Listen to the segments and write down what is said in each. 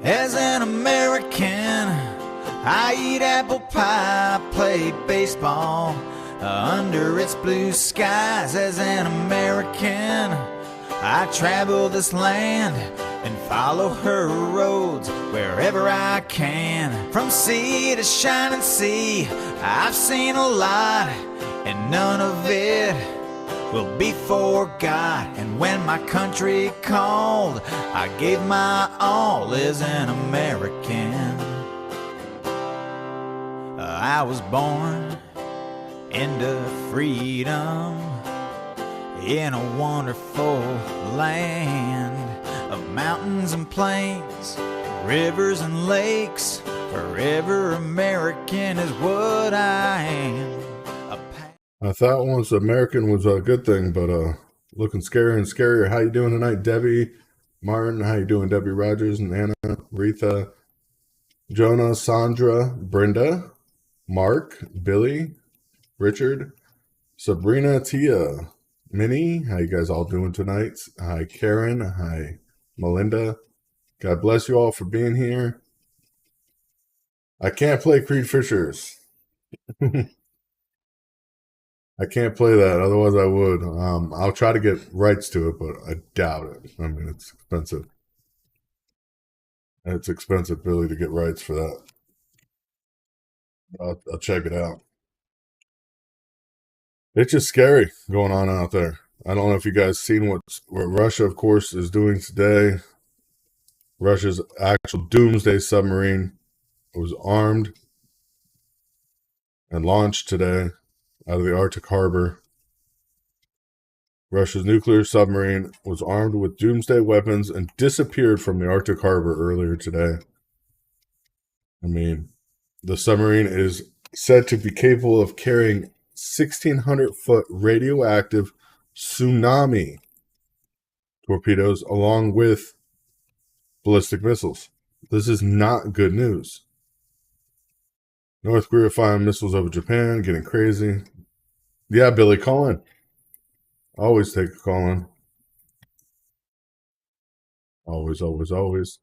As an American, I eat apple pie, play baseball under its blue skies. As an American, I travel this land and follow her roads wherever I can. From sea to shining sea, I've seen a lot, and none of it will be forgot. And when my country called, I gave my all as an American. I was born into freedom in a wonderful land of mountains and plains, rivers and lakes. Forever American is what I am. I thought once American was a good thing, but looking scarier and scarier. How you doing tonight, Debbie Martin? How you doing, Debbie Rogers and Anna, Retha, Jonah, Sandra, Brenda, Mark, Billy, Richard, Sabrina, Tia, Minnie. How you guys all doing tonight? Hi, Karen. Hi, Melinda. God bless you all for being here. I can't play Creed Fishers. I can't play that, otherwise I would. I'll try to get rights to it, but I doubt it. I mean, it's expensive. It's expensive, Billy, to get rights for that. I'll check it out. It's just scary going on out there. I don't know if you guys seen what Russia, of course, is doing today. Russia's actual doomsday submarine was armed and launched today out of the Arctic harbor. Russia's nuclear submarine was armed with doomsday weapons and disappeared from the Arctic harbor earlier today. I mean, the submarine is said to be capable of carrying 1,600-foot radioactive tsunami torpedoes along with ballistic missiles. This is not good news. North Korea firing missiles over Japan, getting crazy. Yeah, Billy, call in. Always take a call in. Always, always, always.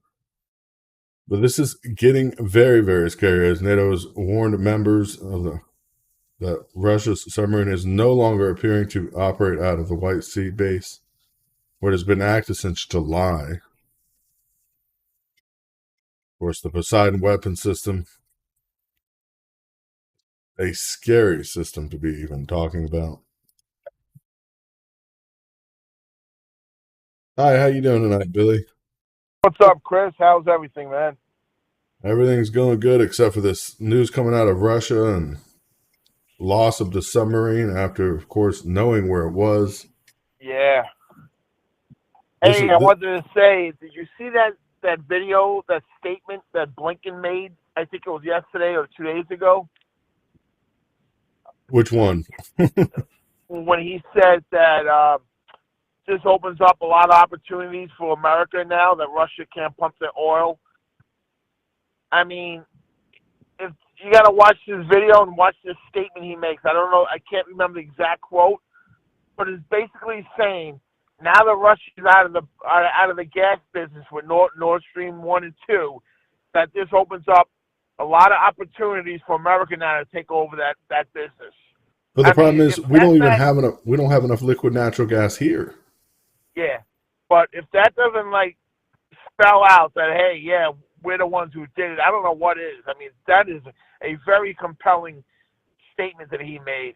But this is getting very, very scary, as NATO has warned members of that Russia's submarine is no longer appearing to operate out of the White Sea base, where it has been active since July. Of course, the Poseidon weapon system, a scary system to be even talking about. Hi, how you doing tonight, Billy? What's up, Chris? How's everything, man? Everything's going good except for this news coming out of Russia and loss of the submarine after, of course, knowing where it was. Yeah. Hey, I wanted to say, did you see that video, that statement that Blinken made? I think it was yesterday or 2 days ago. Which one? When he said that this opens up a lot of opportunities for America now that Russia can't pump their oil. I mean, if you got to watch this video and watch this statement he makes. I don't know, I can't remember the exact quote, but it's basically saying now that Russia's out of the gas business with Nord Stream 1 and 2, that this opens up a lot of opportunities for America now to take over that business. But the problem is we don't have enough liquid natural gas here. Yeah, but if that doesn't spell out that, hey, yeah, we're the ones who did it, I don't know what is. I mean, that is a very compelling statement that he made.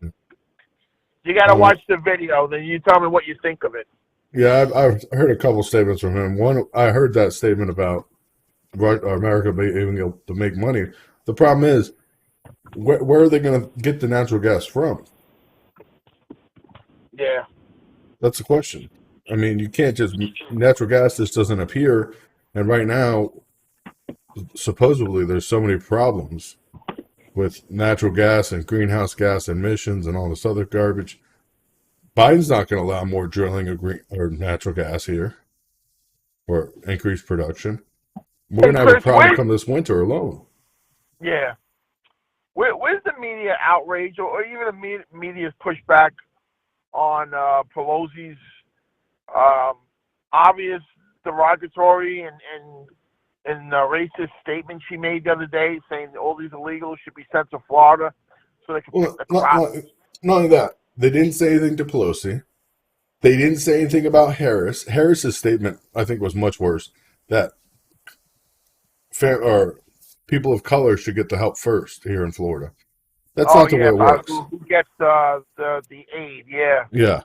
You got to watch the video, then you tell me what you think of it. Yeah, I've heard a couple statements from him. One, I heard that statement about America being able to make money. The problem is, where are they going to get the natural gas from? Yeah. That's the question. I mean, you can't just, natural gas just doesn't appear. And right now, supposedly, there's so many problems with natural gas and greenhouse gas emissions and all this other garbage. Biden's not going to allow more drilling of natural gas here or increase production. We're going to have a problem come this winter alone. Yeah. Where's the media outrage or even the media's pushback on Pelosi's obvious derogatory and in a racist statement she made the other day, saying that all these illegals should be sent to Florida so they can pick the crops. Not only that, they didn't say anything to Pelosi. They didn't say anything about Harris. Harris's statement, I think, was much worse. That people of color should get the help first here in Florida. That's not the way it works. Who gets the aid? Yeah. Yeah,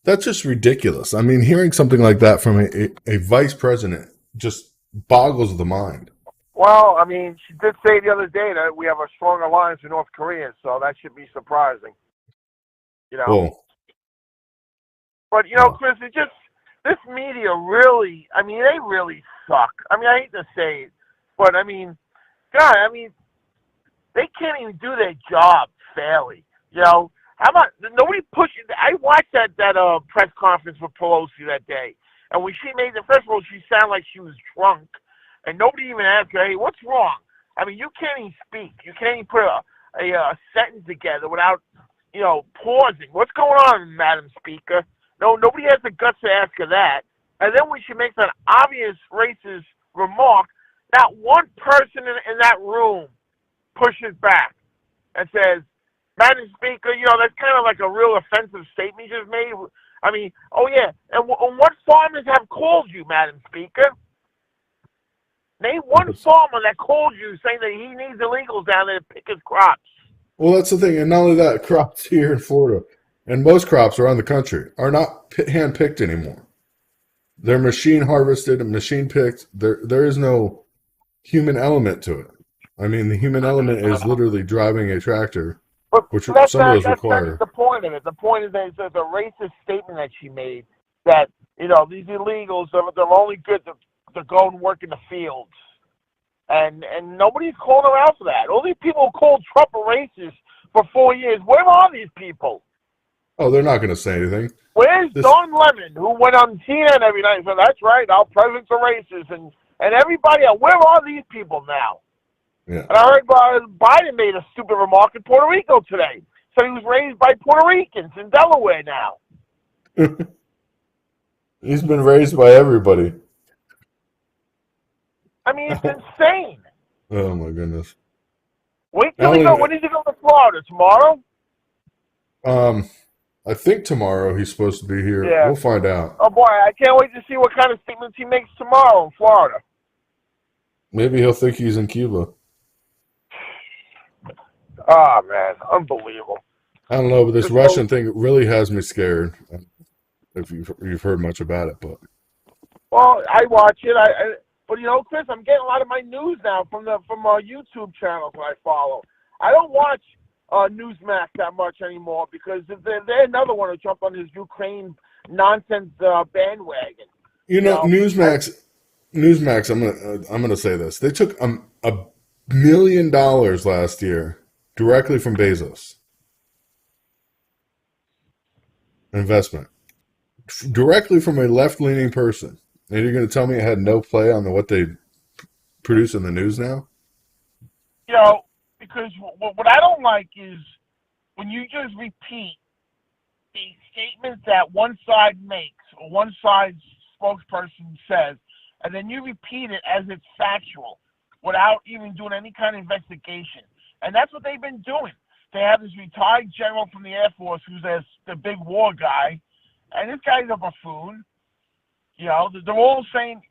that's just ridiculous. I mean, hearing something like that from a vice president just boggles the mind. Well, I mean, she did say the other day that we have a strong alliance with North Korea, so that should be surprising. You know. Well, but you know, Chris, it just this media really. I mean, they really suck. I mean, I hate to say it, but I mean, God, I mean, they can't even do their job fairly. You know, how about nobody pushing? I watched that press conference with Pelosi that day, and when she made the first of all, she sounded like she was drunk, and nobody even asked her, "Hey, what's wrong?" I mean, you can't even speak. You can't even put a sentence together without, you know, pausing. What's going on, Madam Speaker? No, nobody has the guts to ask her that. And then when she makes an obvious racist remark, not one person in that room pushes back and says, Madam Speaker, you know, that's kind of like a real offensive statement you just made. I mean, oh yeah, and what farmers have called you, Madam Speaker? Name one farmer that called you saying that he needs illegals down there to pick his crops. Well, that's the thing. And not only that, crops here in Florida, and most crops around the country, are not hand-picked anymore. They're machine harvested and machine picked. There is no human element to it. I mean, the human element is literally driving a tractor, which some of those require. That's the point of it. The point is that it's a racist statement that she made that, you know, these illegals, they're only good to go and work in the fields. And nobody's calling her out for that. All these people who called Trump a racist for 4 years, where are these people? Oh, they're not going to say anything. Where's Don Lemon, who went on CNN every night and said, that's right, our president's a racist, and everybody else? Where are these people now? Yeah. And I heard Biden made a stupid remark in Puerto Rico today. So he was raised by Puerto Ricans in Delaware now. He's been raised by everybody. I mean, it's insane. Oh, my goodness. Wait till he go. When does he go to Florida? Tomorrow? I think tomorrow he's supposed to be here. Yeah. We'll find out. Oh, boy, I can't wait to see what kind of statements he makes tomorrow in Florida. Maybe he'll think he's in Cuba. Oh, man, unbelievable. I don't know, but this Russian thing really has me scared. If you've heard much about it, but well, I watch it. But you know, Chris, I'm getting a lot of my news now from our YouTube channels that I follow. I don't watch Newsmax that much anymore because they're another one who jumped on this Ukraine nonsense bandwagon. You know, Newsmax. I'm gonna say this. They took $1 million last year directly from Bezos. Investment. Directly from a left-leaning person. And you're going to tell me it had no play on what they produce in the news now? You know, because what I don't like is when you just repeat the statements that one side makes or one side's spokesperson says, and then you repeat it as it's factual without even doing any kind of investigation. And that's what they've been doing. They have this retired general from the Air Force who's the big war guy, and this guy's a buffoon. You know, they're all saying,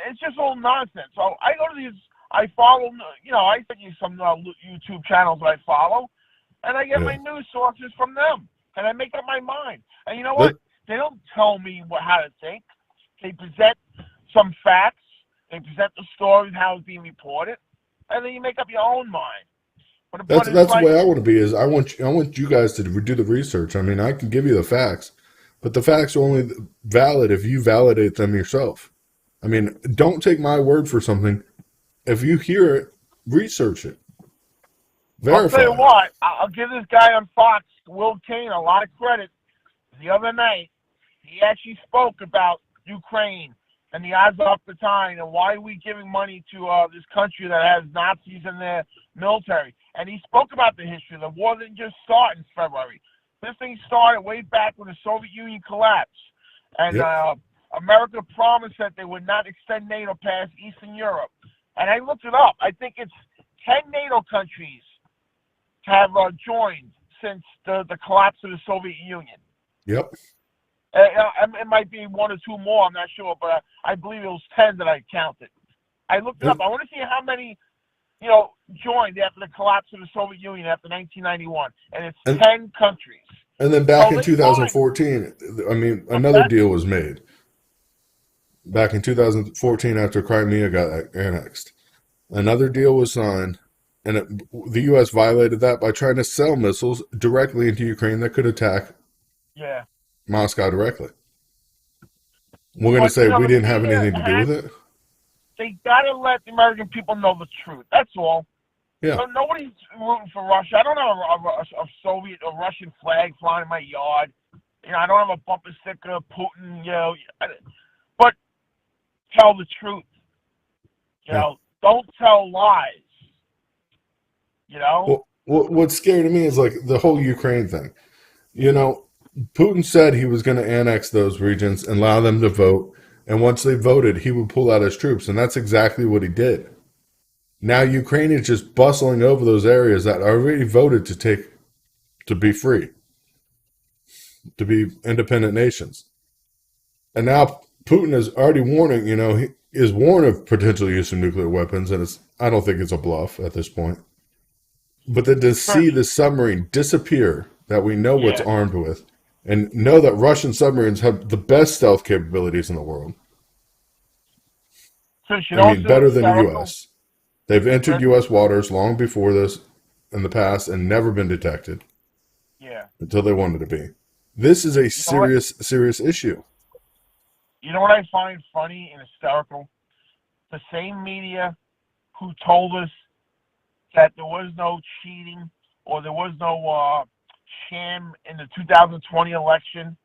it's just all nonsense. So I go to these, I follow, you know, I send you some YouTube channels that I follow, and I get my news sources from them, and I make up my mind. And you know what? They don't tell me how to think. They present some facts. They present the story, how it's being reported, and then you make up your own mind. That's the way I want to be. Is I want you guys to do the research. I mean, I can give you the facts, but the facts are only valid if you validate them yourself. I mean, don't take my word for something. If you hear it, research it. Verify. I'll tell you what. I'll give this guy on Fox, Will Cain, a lot of credit. The other night, he actually spoke about Ukraine and the Azov Battalion and why are we giving money to this country that has Nazis in their military. And he spoke about the history. The war didn't just start in February. This thing started way back when the Soviet Union collapsed. And America promised that they would not extend NATO past Eastern Europe. And I looked it up. I think it's 10 NATO countries have joined since the collapse of the Soviet Union. Yep. It might be one or two more, I'm not sure, but I believe it was 10 that I counted. I looked it up. I want to see how many, joined after the collapse of the Soviet Union after 1991, and it's 10 countries. And then back in 2014, I mean, another deal was made. Back in 2014, after Crimea got annexed, another deal was signed, and the U.S. violated that by trying to sell missiles directly into Ukraine that could attack Moscow directly. We're going to say we didn't have anything to do with it? They got to let the American people know the truth. That's all. Yeah. So nobody's rooting for Russia. I don't have a Soviet or Russian flag flying in my yard. I don't have a bumper sticker of Putin, But tell the truth. Don't tell lies. Well, what's scary to me is like the whole Ukraine thing. Putin said he was going to annex those regions and allow them to vote. And once they voted, he would pull out his troops. And that's exactly what he did. Now Ukraine is just bustling over those areas that already voted to be free, to be independent nations. And now Putin is already warning, he is warned of potential use of nuclear weapons. And I don't think it's a bluff at this point. But then to see the submarine disappear that we know what's armed with, and know that Russian submarines have the best stealth capabilities in the world. Better than the U.S. They've entered U.S. waters long before this in the past and never been detected. Yeah. Until they wanted to be. This is a serious issue. You know what I find funny and hysterical? The same media who told us that there was no cheating or there was no sham in the 2020 election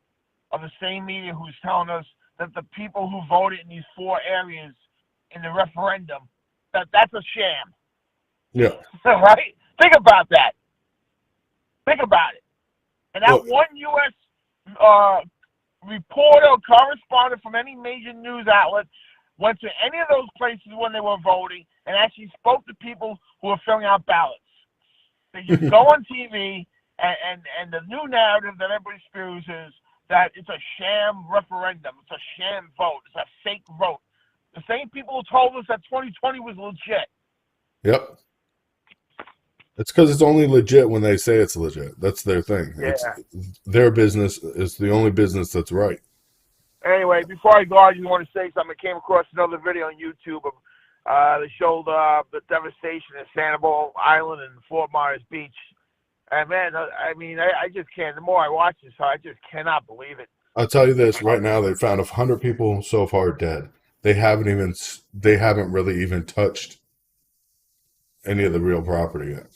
are the same media who's telling us that the people who voted in these 4 areas in the referendum, that's a sham. Yeah. Right? Think about that. Think about it. And that one U.S. Reporter or correspondent from any major news outlet went to any of those places when they were voting and actually spoke to people who were filling out ballots. They just go on TV and the new narrative that everybody spews is that it's a sham referendum. It's a sham vote. It's a fake vote. The same people who told us that 2020 was legit. Yep. It's because it's only legit when they say it's legit. That's their thing. Yeah. Their business is the only business that's right. Anyway, before I go, I just want to say something. I came across another video on YouTube of they showed the devastation in Sanibel Island and Fort Myers Beach. And man, I just can't. The more I watch this, I just cannot believe it. I'll tell you this right now: they found 100 people so far dead. They haven't really even touched any of the real property yet.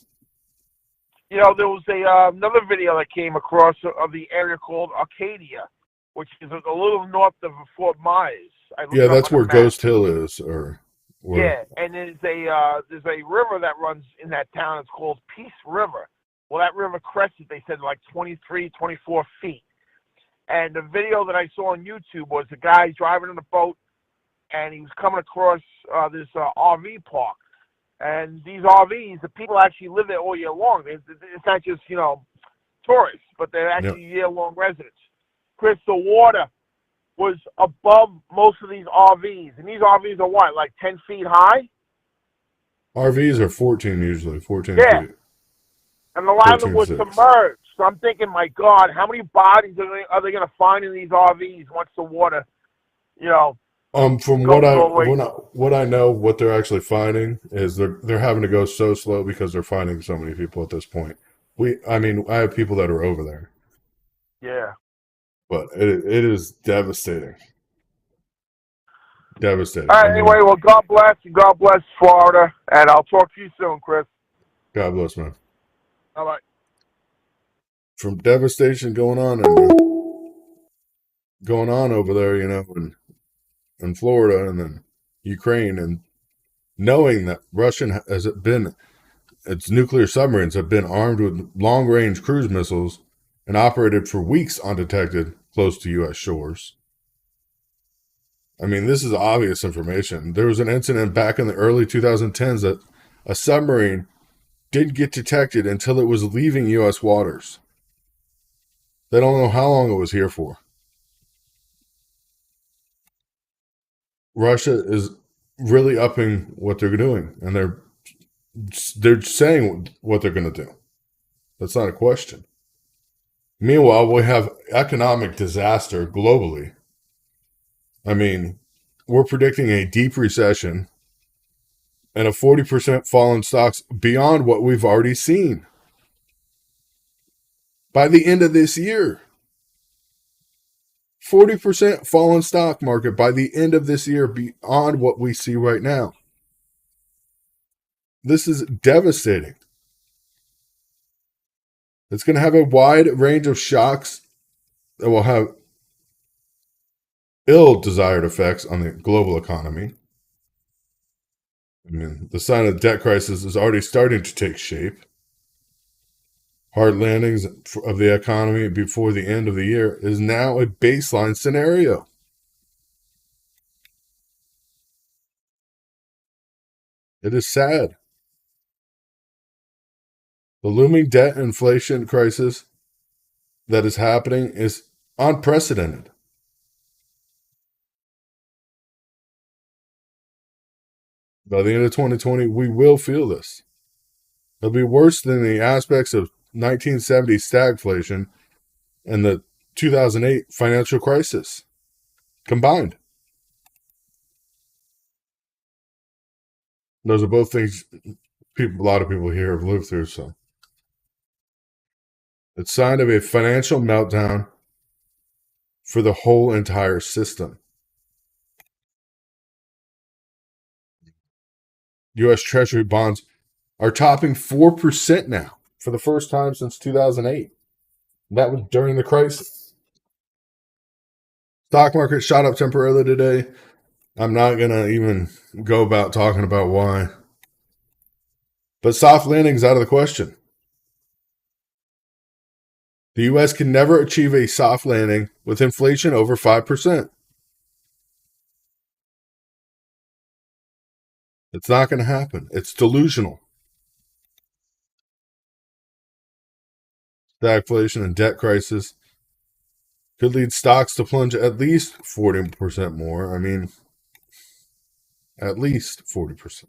There was another video that came across of the area called Arcadia, which is a little north of Fort Myers. Yeah, that's where Ghost Hill is, Yeah, and there's a river that runs in that town. It's called Peace River. Well, that river crested, they said, like 23, 24 feet. And the video that I saw on YouTube was the guy driving in a boat, and he was coming across this RV park. And these RVs, the people actually live there all year long. It's not just, tourists, but they're actually year-long residents. Chris, the water was above most of these RVs. And these RVs are what, like 10 feet high? RVs are 14 usually, 14 feet. And a lot of them were submerged. So I'm thinking, my God, how many bodies are they going to find in these RVs once the water, From what I know, what they're actually finding is they're having to go so slow because they're finding so many people at this point. I have people that are over there. Yeah. But it is devastating. Devastating. All right, anyway, well, God bless and God bless Florida, and I'll talk to you soon, Chris. God bless, man. Bye-bye. From devastation going on over there, in Florida and then Ukraine, and knowing that its nuclear submarines have been armed with long-range cruise missiles and operated for weeks undetected close to U.S. shores. I mean, this is obvious information. There was an incident back in the early 2010s that a submarine didn't get detected until it was leaving U.S. waters. They don't know how long it was here for. Russia is really upping what they're doing, and they're saying what they're going to do. That's not a question. Meanwhile, we have economic disaster globally. I mean, we're predicting a deep recession and a 40% fall in stocks beyond what we've already seen by the end of this year. 40% fall in stock market by the end of this year beyond what we see right now. This is devastating. It's going to have a wide range of shocks that will have ill-desired effects on the global economy. I mean, the sign of the debt crisis is already starting to take shape. Hard landings of the economy before the end of the year is now a baseline scenario. It is sad. The looming debt inflation crisis that is happening is unprecedented. By the end of 2020, we will feel this. It'll be worse than the aspects of 1970 stagflation and the 2008 financial crisis combined. Those are both things a lot of people here have lived through. So it's a sign of a financial meltdown for the whole entire system. U.S. Treasury bonds are topping 4% now for the first time since 2008. That was during the crisis. Stock market shot up temporarily today. I'm not going to even go about talking about why. But soft landing is out of the question. The U.S. can never achieve a soft landing with inflation over 5%. It's not going to happen. It's delusional. Stagflation and debt crisis could lead stocks to plunge at least 40% more. I mean, at least 40%.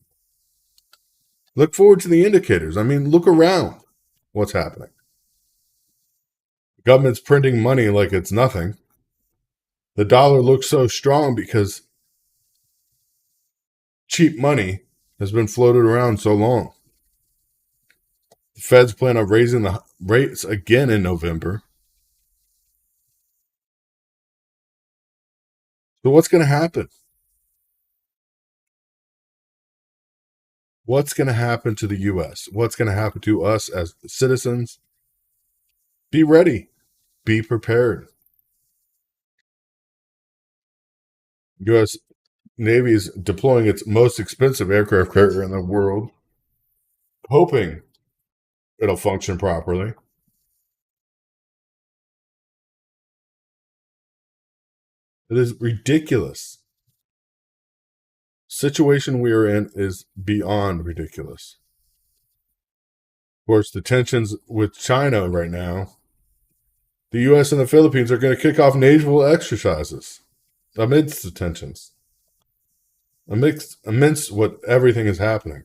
Look forward to the indicators. I mean, look around what's happening. The government's printing money like it's nothing. The dollar looks so strong because cheap money has been floated around so long. The Feds plan on raising the rates again in November. So what's going to happen? What's going to happen to the U.S.? What's going to happen to us as citizens? Be ready. Be prepared. U.S. Navy is deploying its most expensive aircraft carrier in the world, hoping it'll function properly. It is ridiculous. Situation we are in is beyond ridiculous. Of course, the tensions with China right now, the U.S. and the Philippines are going to kick off naval exercises amidst the tensions, amidst what everything is happening.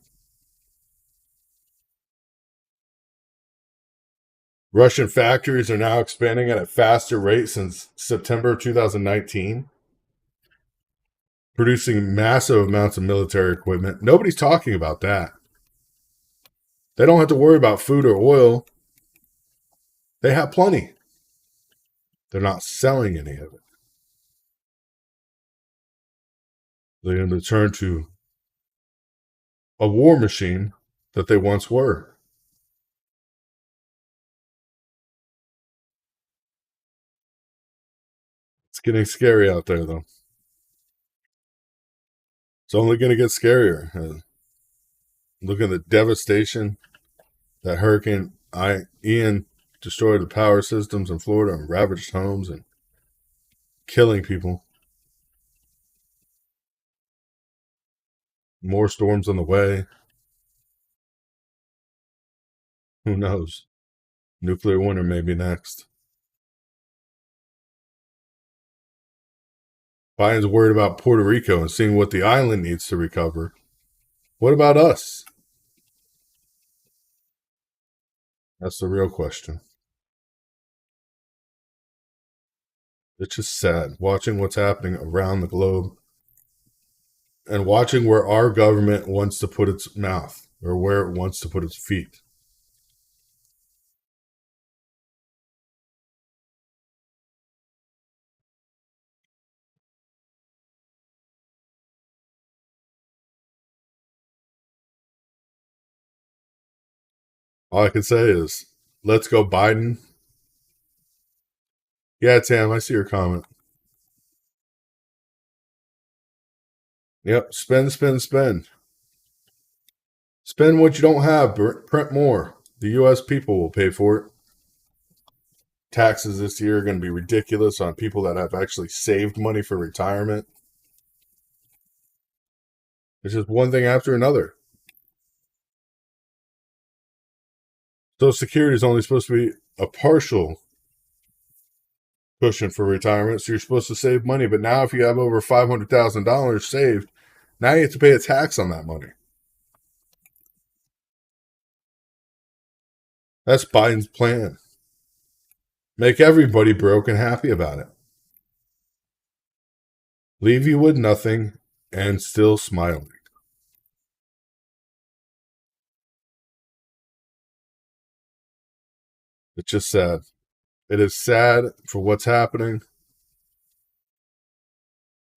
Russian factories are now expanding at a faster rate since September 2019, producing massive amounts of military equipment. Nobody's talking about that. They don't have to worry about food or oil. They have plenty. They're not selling any of it. They're going to turn to a war machine that they once were. It's getting scary out there, though. It's only going to get scarier. Look at the devastation that Hurricane Ian destroyed the power systems in Florida and ravaged homes and killing people. More storms on the way. Who knows? Nuclear winter may be next. Biden's worried about Puerto Rico and seeing what the island needs to recover. What about us? That's the real question. It's just sad watching what's happening around the globe and watching where our government wants to put its mouth or where it wants to put its feet. All I can say is, let's go Biden. Yeah, Tam, I see your comment. Yep, spend, spend, spend. Spend what you don't have, print more. The U.S. people will pay for it. Taxes this year are going to be ridiculous on people that have actually saved money for retirement. It's just one thing after another. Social Security is only supposed to be a partial cushion for retirement, so you're supposed to save money. But now if you have over $500,000 saved, now you have to pay a tax on that money. That's Biden's plan. Make everybody broke and happy about it. Leave you with nothing and still smiling. It's just sad. It is sad for what's happening.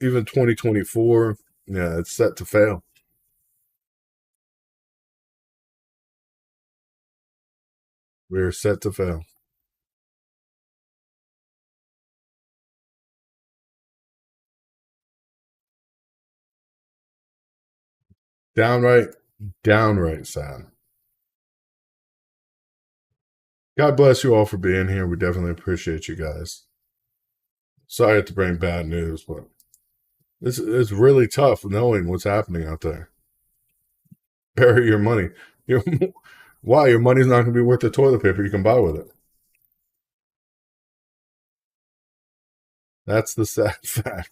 Even 2024, yeah, it's set to fail. We're set to fail. Downright sad. God bless you all for being here. We definitely appreciate you guys. Sorry I have to bring bad news, but it's really tough knowing what's happening out there. Bury your money. Why? Your money's not going to be worth the toilet paper you can buy with it. That's the sad fact.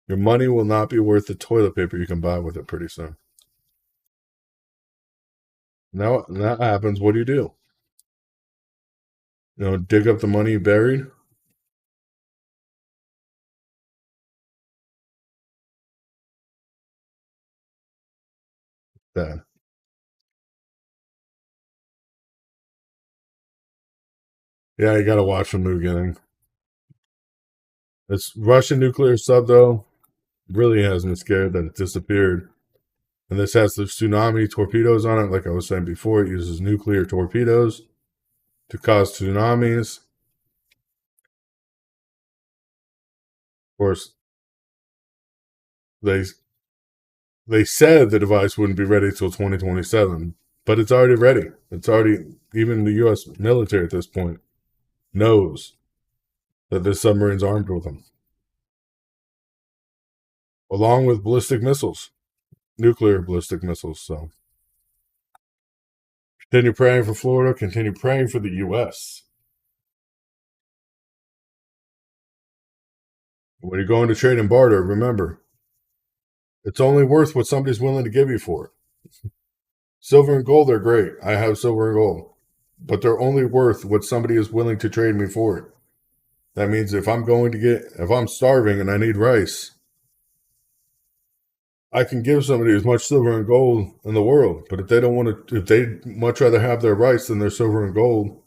Your money will not be worth the toilet paper you can buy with it pretty soon. Now that happens, what do? Dig up the money you buried? Sad. Yeah, you got to watch from the beginning. This Russian nuclear sub, though, really has me scared that it disappeared. And this has the tsunami torpedoes on it. Like I was saying before, it uses nuclear torpedoes to cause tsunamis. Of course, they said the device wouldn't be ready till 2027, but it's already ready. It's already, even the U.S. military at this point knows that this submarine's armed with them, along with ballistic missiles, nuclear ballistic missiles. So continue praying for Florida, continue praying for the U.S. When you're going to trade and barter, remember, it's only worth what somebody's willing to give you for it. Silver and gold are great. I have silver and gold, but they're only worth what somebody is willing to trade me for it. That means if I'm starving and I need rice, I can give somebody as much silver and gold in the world. But if they'd much rather have their rice than their silver and gold,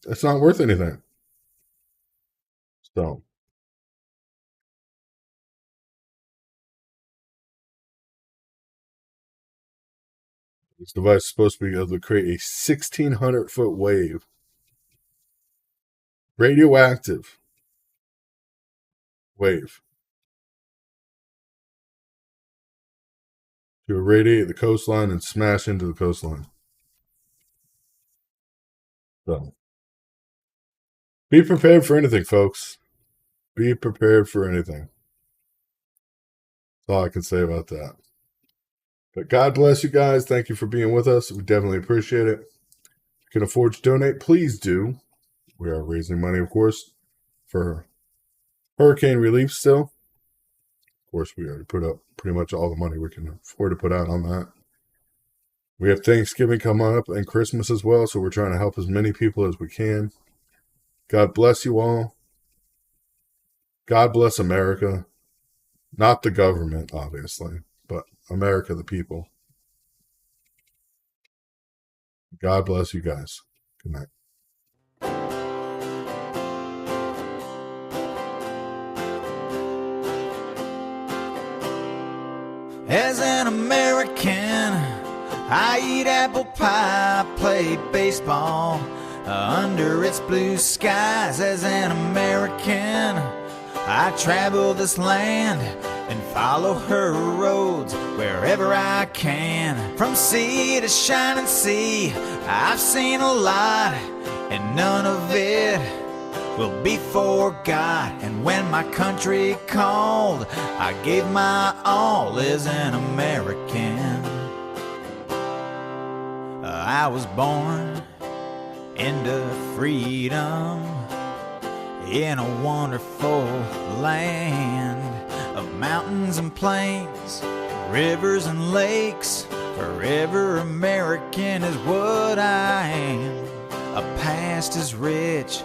it's not worth anything. So, this device is supposed to be able to create a 1,600-foot wave. Radioactive wave. To irradiate the coastline and smash into the coastline. So, be prepared for anything, folks. Be prepared for anything. That's all I can say about that. But God bless you guys. Thank you for being with us. We definitely appreciate it. If you can afford to donate, please do. We are raising money, of course, for hurricane relief still. Of course, we already put up pretty much all the money we can afford to put out on that. We have Thanksgiving coming up and Christmas as well, so we're trying to help as many people as we can. God bless you all. God bless America. Not the government, obviously, but America, the people. God bless you guys. Good night. As an American, I eat apple pie, play baseball under its blue skies. As an American, I travel this land and follow her roads wherever I can. From sea to shining sea, I've seen a lot, and none of it will be forgot. And when my country called, I gave my all as an American. I was born into freedom in a wonderful land of mountains and plains, rivers and lakes. Forever American is what I am. A past is rich